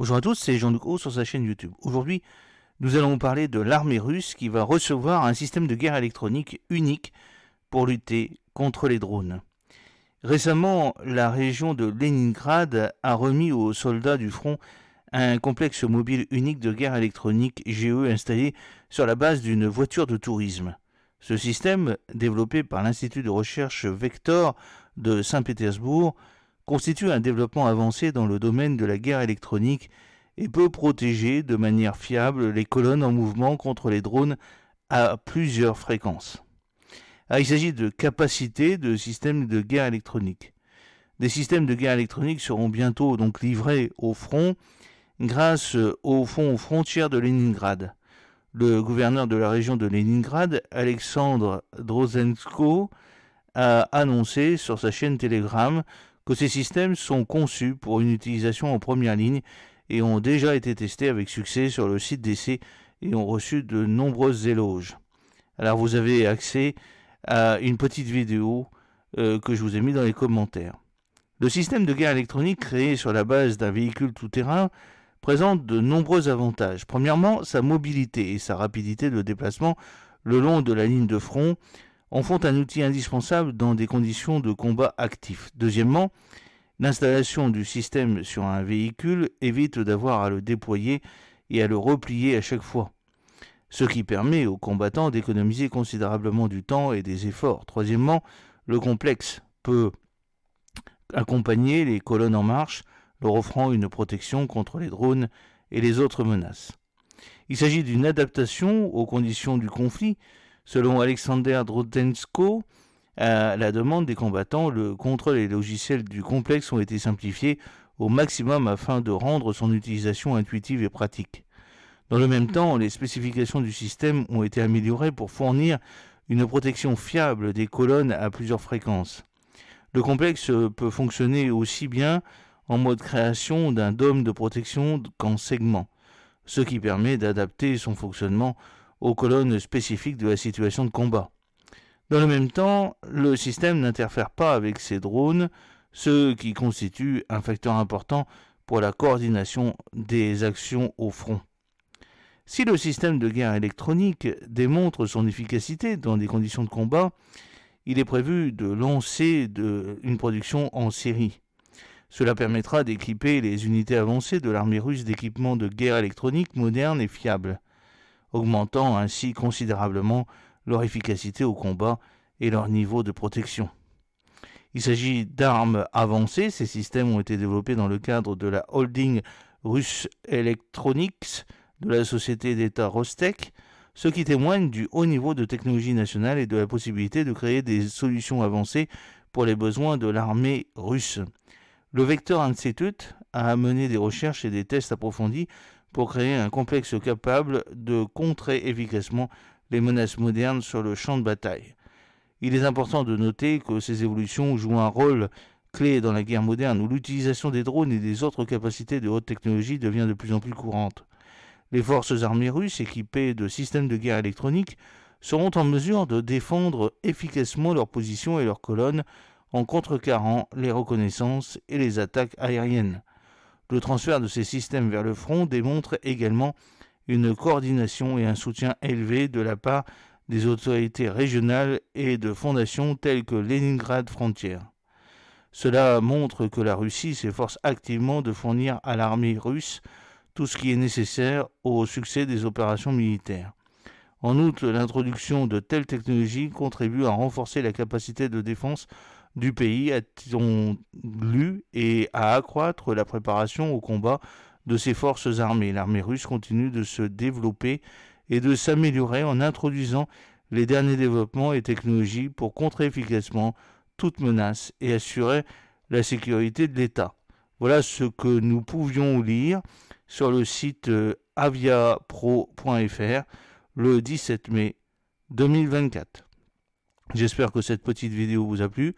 Bonjour à tous, c'est Jean-Luc Haut sur sa chaîne YouTube. Aujourd'hui, nous allons parler de l'armée russe qui va recevoir un système de guerre électronique unique pour lutter contre les drones. Récemment, la région de Leningrad a remis aux soldats du front un complexe mobile unique de guerre électronique GE installé sur la base d'une voiture de tourisme. Ce système, développé par l'Institut de recherche Vector de Saint-Pétersbourg, constitue un développement avancé dans le domaine de la guerre électronique et peut protéger de manière fiable les colonnes en mouvement contre les drones à plusieurs fréquences. Il s'agit de capacités de systèmes de guerre électronique. Des systèmes de guerre électronique seront bientôt donc livrés au front grâce aux frontières de Leningrad. Le gouverneur de la région de Leningrad, Alexandre Drozenko, a annoncé sur sa chaîne Telegram que ces systèmes sont conçus pour une utilisation en première ligne et ont déjà été testés avec succès sur le site d'essai et ont reçu de nombreuses éloges. Alors vous avez accès à une petite vidéo que je vous ai mis dans les commentaires. Le système de guerre électronique créé sur la base d'un véhicule tout-terrain présente de nombreux avantages. Premièrement, sa mobilité et sa rapidité de déplacement le long de la ligne de front en font un outil indispensable dans des conditions de combat actifs. Deuxièmement, l'installation du système sur un véhicule évite d'avoir à le déployer et à le replier à chaque fois, ce qui permet aux combattants d'économiser considérablement du temps et des efforts. Troisièmement, le complexe peut accompagner les colonnes en marche, leur offrant une protection contre les drones et les autres menaces. Il s'agit d'une adaptation aux conditions du conflit. Selon Alexander Drozenko, à la demande des combattants, le contrôle et les logiciels du complexe ont été simplifiés au maximum afin de rendre son utilisation intuitive et pratique. Dans le même temps, les spécifications du système ont été améliorées pour fournir une protection fiable des colonnes à plusieurs fréquences. Le complexe peut fonctionner aussi bien en mode création d'un dôme de protection qu'en segment, ce qui permet d'adapter son fonctionnement aux colonnes spécifiques de la situation de combat. Dans le même temps, le système n'interfère pas avec ces drones, ce qui constitue un facteur important pour la coordination des actions au front. Si le système de guerre électronique démontre son efficacité dans des conditions de combat, il est prévu de lancer une production en série. Cela permettra d'équiper les unités avancées de l'armée russe d'équipements de guerre électronique modernes et fiables, augmentant ainsi considérablement leur efficacité au combat et leur niveau de protection. Il s'agit d'armes avancées. Ces systèmes ont été développés dans le cadre de la holding Russe Electronics de la société d'État Rostec, ce qui témoigne du haut niveau de technologie nationale et de la possibilité de créer des solutions avancées pour les besoins de l'armée russe. Le Vector Institute a mené des recherches et des tests approfondis pour créer un complexe capable de contrer efficacement les menaces modernes sur le champ de bataille. Il est important de noter que ces évolutions jouent un rôle clé dans la guerre moderne où l'utilisation des drones et des autres capacités de haute technologie devient de plus en plus courante. Les forces armées russes équipées de systèmes de guerre électronique seront en mesure de défendre efficacement leurs positions et leurs colonnes en contrecarrant les reconnaissances et les attaques aériennes. Le transfert de ces systèmes vers le front démontre également une coordination et un soutien élevé de la part des autorités régionales et de fondations telles que Leningrad Frontier. Cela montre que la Russie s'efforce activement de fournir à l'armée russe tout ce qui est nécessaire au succès des opérations militaires. En outre, l'introduction de telles technologies contribue à renforcer la capacité de défense du pays, a-t-on lu, et à accroître la préparation au combat de ses forces armées. L'armée russe continue de se développer et de s'améliorer en introduisant les derniers développements et technologies pour contrer efficacement toute menace et assurer la sécurité de l'État. Voilà ce que nous pouvions lire sur le site aviapro.fr le 17 mai 2024. J'espère que cette petite vidéo vous a plu.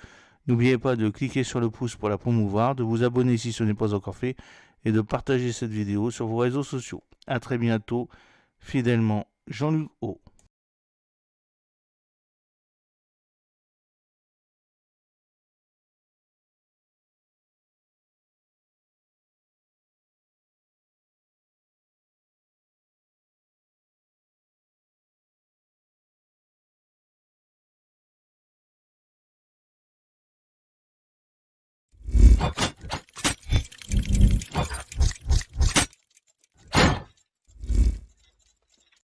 N'oubliez pas de cliquer sur le pouce pour la promouvoir, de vous abonner si ce n'est pas encore fait et de partager cette vidéo sur vos réseaux sociaux. A très bientôt, fidèlement Jean-Luc Haut.